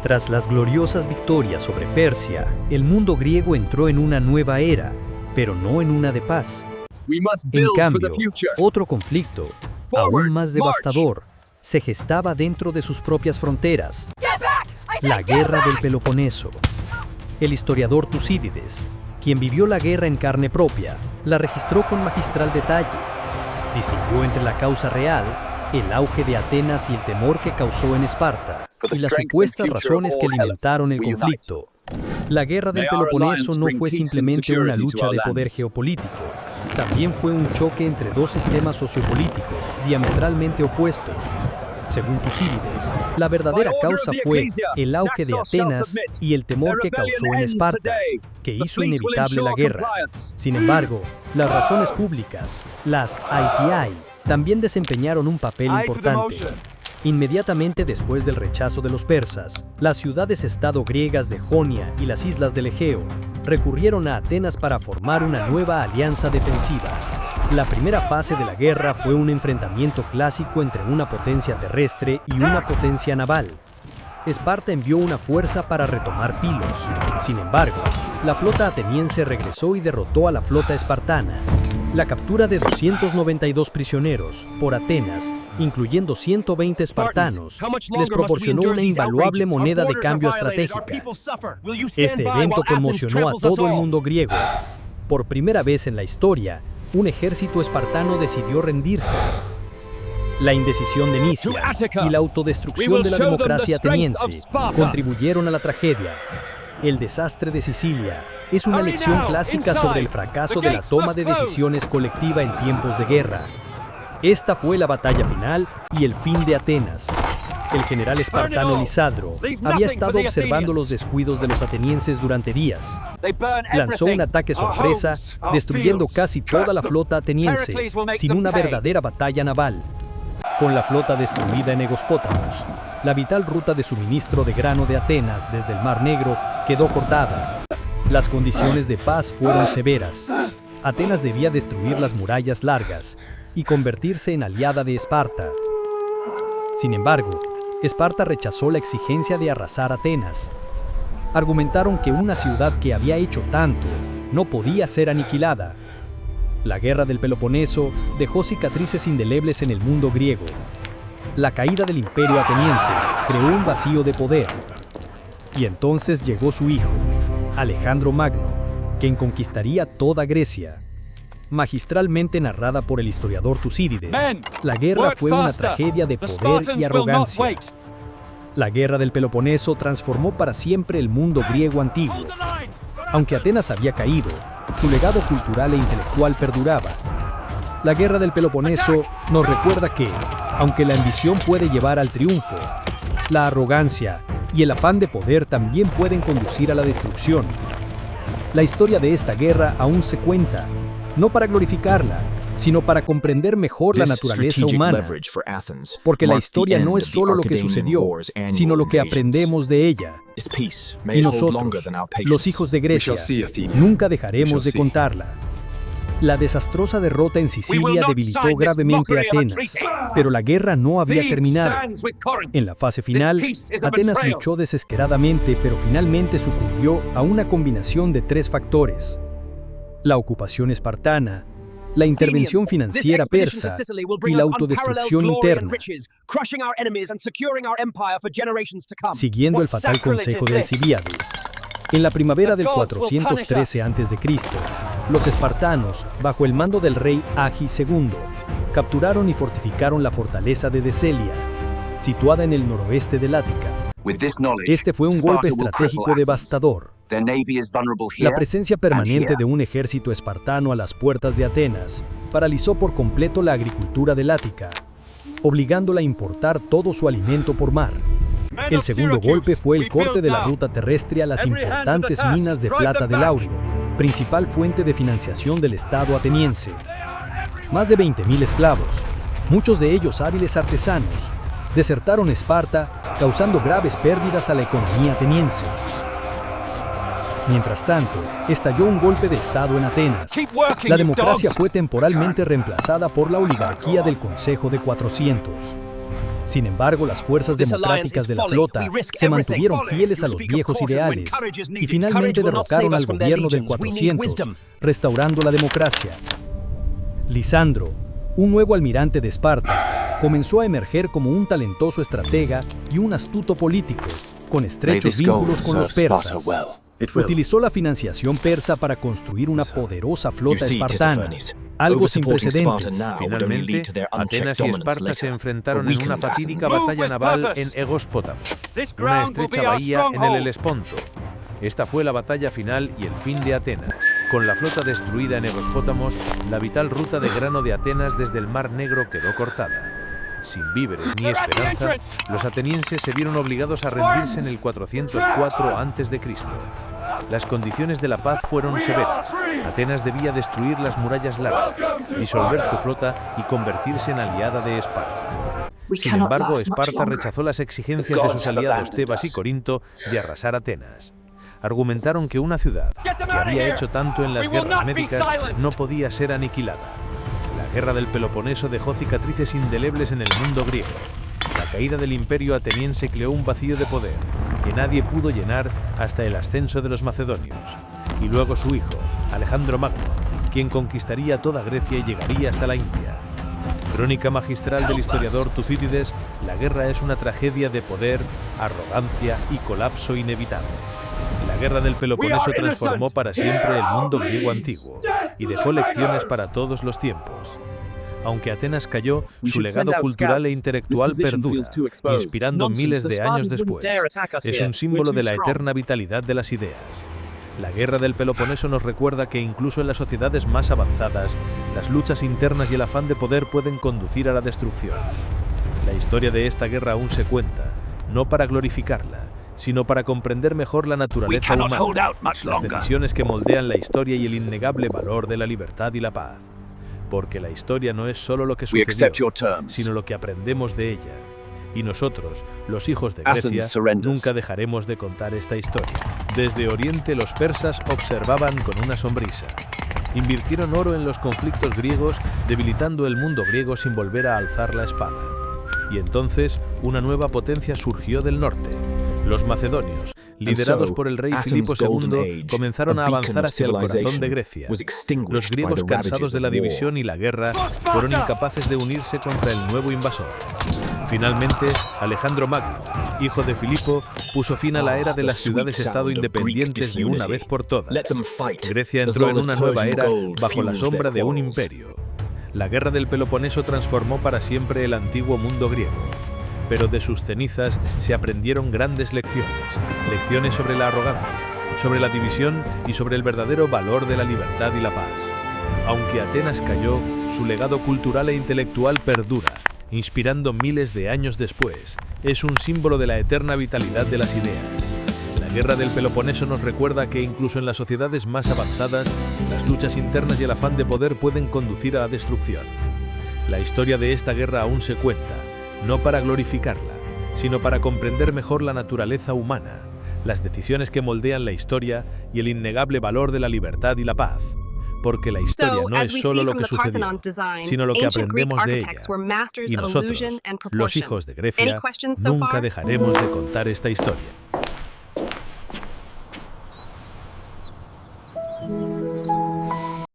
Tras las gloriosas victorias sobre Persia, el mundo griego entró en una nueva era, pero no en una de paz. En cambio, otro conflicto, aún más devastador, se gestaba dentro de sus propias fronteras: la Guerra del Peloponeso. El historiador Tucídides, quien vivió la guerra en carne propia, la registró con magistral detalle. Distinguió entre la causa real, el auge de Atenas y el temor que causó en Esparta, y las supuestas razones que alimentaron el conflicto. La Guerra del Peloponeso no fue simplemente una lucha de poder geopolítico, también fue un choque entre dos sistemas sociopolíticos diametralmente opuestos. Según Tucídides, la verdadera causa fue el auge de Atenas y el temor que causó en Esparta, que hizo inevitable la guerra. Sin embargo, las razones públicas, las aitiai, también desempeñaron un papel importante. Inmediatamente después del rechazo de los persas, las ciudades-estado griegas de Jonia y las islas del Egeo recurrieron a Atenas para formar una nueva alianza defensiva. La primera fase de la guerra fue un enfrentamiento clásico entre una potencia terrestre y una potencia naval. Esparta envió una fuerza para retomar Pilos. Sin embargo, la flota ateniense regresó y derrotó a la flota espartana. La captura de 292 prisioneros por Atenas, incluyendo 120 espartanos, les proporcionó una invaluable moneda de cambio estratégica. Este evento conmocionó a todo el mundo griego. Por primera vez en la historia, un ejército espartano decidió rendirse. La indecisión de Nicias y la autodestrucción de la democracia ateniense contribuyeron a la tragedia. El desastre de Sicilia es una lección clásica sobre el fracaso de la toma de decisiones colectiva en tiempos de guerra. Esta fue la batalla final y el fin de Atenas. El general espartano Lisadro había estado observando los descuidos de los atenienses durante días. Lanzó un ataque sorpresa, destruyendo casi toda la flota ateniense, sin una verdadera batalla naval. Con la flota destruida en Egospótamos, la vital ruta de suministro de grano de Atenas desde el Mar Negro quedó cortada. Las condiciones de paz fueron severas. Atenas debía destruir las murallas largas y convertirse en aliada de Esparta. Sin embargo, Esparta rechazó la exigencia de arrasar Atenas. Argumentaron que una ciudad que había hecho tanto no podía ser aniquilada. La Guerra del Peloponeso dejó cicatrices indelebles en el mundo griego. La caída del imperio ateniense creó un vacío de poder. Y entonces llegó su hijo, Alejandro Magno, quien conquistaría toda Grecia. Magistralmente narrada por el historiador Tucídides, la guerra fue una tragedia de poder y arrogancia. La Guerra del Peloponeso transformó para siempre el mundo griego antiguo. Aunque Atenas había caído, su legado cultural e intelectual perduraba. La Guerra del Peloponeso nos recuerda que, aunque la ambición puede llevar al triunfo, la arrogancia y el afán de poder también pueden conducir a la destrucción. La historia de esta guerra aún se cuenta, no para glorificarla, sino para comprender mejor la naturaleza humana, porque la historia no es solo lo que sucedió, sino lo que aprendemos de ella. Y nosotros, los hijos de Grecia, nunca dejaremos de contarla. La desastrosa derrota en Sicilia debilitó gravemente a Atenas, pero la guerra no había terminado. En la fase final, Atenas luchó desesperadamente, pero finalmente sucumbió a una combinación de tres factores: la ocupación espartana, la intervención financiera persa y la autodestrucción interna. Siguiendo el fatal consejo de Alcibíades, en la primavera del 413 a.C., los espartanos, bajo el mando del rey Agis II, capturaron y fortificaron la fortaleza de Decelia, situada en el noroeste del Ática. Este fue un golpe estratégico devastador. La presencia permanente de un ejército espartano a las puertas de Atenas paralizó por completo la agricultura del Ática, obligándola a importar todo su alimento por mar. El segundo golpe fue el corte de la ruta terrestre a las importantes minas de plata del Laurio, principal fuente de financiación del Estado ateniense. Más de 20.000 esclavos, muchos de ellos hábiles artesanos, desertaron Esparta, causando graves pérdidas a la economía ateniense. Mientras tanto, estalló un golpe de Estado en Atenas. La democracia fue temporalmente reemplazada por la oligarquía del Consejo de 400. Sin embargo, las fuerzas democráticas de la flota se mantuvieron fieles a los viejos ideales y finalmente derrocaron al gobierno del 400, restaurando la democracia. Lisandro, un nuevo almirante de Esparta, comenzó a emerger como un talentoso estratega y un astuto político, con estrechos vínculos con los persas. Utilizó la financiación persa para construir una poderosa flota espartana, algo sin precedentes. Finalmente, Atenas y Esparta se enfrentaron en una fatídica batalla naval en Egóspotamo, una estrecha bahía en el Helesponto. Esta fue la batalla final y el fin de Atenas. Con la flota destruida en Egóspotamos, la vital ruta de grano de Atenas desde el Mar Negro quedó cortada. Sin víveres ni esperanza, los atenienses se vieron obligados a rendirse en el 404 a.C. Las condiciones de la paz fueron severas. Atenas debía destruir las murallas largas, disolver su flota y convertirse en aliada de Esparta. Sin embargo, Esparta rechazó las exigencias de sus aliados Tebas y Corinto de arrasar Atenas. Argumentaron que una ciudad que había hecho tanto en las guerras médicas no podía ser aniquilada. La guerra del Peloponeso dejó cicatrices indelebles en el mundo griego. La caída del imperio ateniense creó un vacío de poder que nadie pudo llenar hasta el ascenso de los macedonios. Y luego su hijo, Alejandro Magno, quien conquistaría toda Grecia y llegaría hasta la India. Crónica magistral del historiador Tucídides, la guerra es una tragedia de poder, arrogancia y colapso inevitable. La guerra del Peloponeso transformó para siempre el mundo griego antiguo y dejó lecciones para todos los tiempos. Aunque Atenas cayó, su legado cultural e intelectual perdura, inspirando miles de años después. Es un símbolo de la eterna vitalidad de las ideas. La guerra del Peloponeso nos recuerda que incluso en las sociedades más avanzadas, las luchas internas y el afán de poder pueden conducir a la destrucción. La historia de esta guerra aún se cuenta, no para glorificarla, sino para comprender mejor la naturaleza humana, las decisiones que moldean la historia y el innegable valor de la libertad y la paz. Porque la historia no es solo lo que sucedió, sino lo que aprendemos de ella. Y nosotros, los hijos de Grecia, nunca dejaremos de contar esta historia. Desde Oriente los persas observaban con una sonrisa. Invirtieron oro en los conflictos griegos, debilitando el mundo griego sin volver a alzar la espada. Y entonces, una nueva potencia surgió del norte. Los macedonios, liderados por el rey Filipo II, comenzaron a avanzar hacia el corazón de Grecia. Los griegos, cansados de la división y la guerra, fueron incapaces de unirse contra el nuevo invasor. Finalmente, Alejandro Magno, hijo de Filipo, puso fin a la era de las ciudades-estado independientes de una vez por todas. Grecia entró en una nueva era bajo la sombra de un imperio. La guerra del Peloponeso transformó para siempre el antiguo mundo griego. Pero de sus cenizas se aprendieron grandes lecciones. Lecciones sobre la arrogancia, sobre la división y sobre el verdadero valor de la libertad y la paz. Aunque Atenas cayó, su legado cultural e intelectual perdura, inspirando miles de años después. Es un símbolo de la eterna vitalidad de las ideas. La guerra del Peloponeso nos recuerda que incluso en las sociedades más avanzadas, las luchas internas y el afán de poder pueden conducir a la destrucción. La historia de esta guerra aún se cuenta, no para glorificarla, sino para comprender mejor la naturaleza humana, las decisiones que moldean la historia y el innegable valor de la libertad y la paz. Porque la historia no es solo lo que sucedió, sino lo que aprendemos de ella. Y nosotros, los hijos de Grecia, nunca dejaremos de contar esta historia.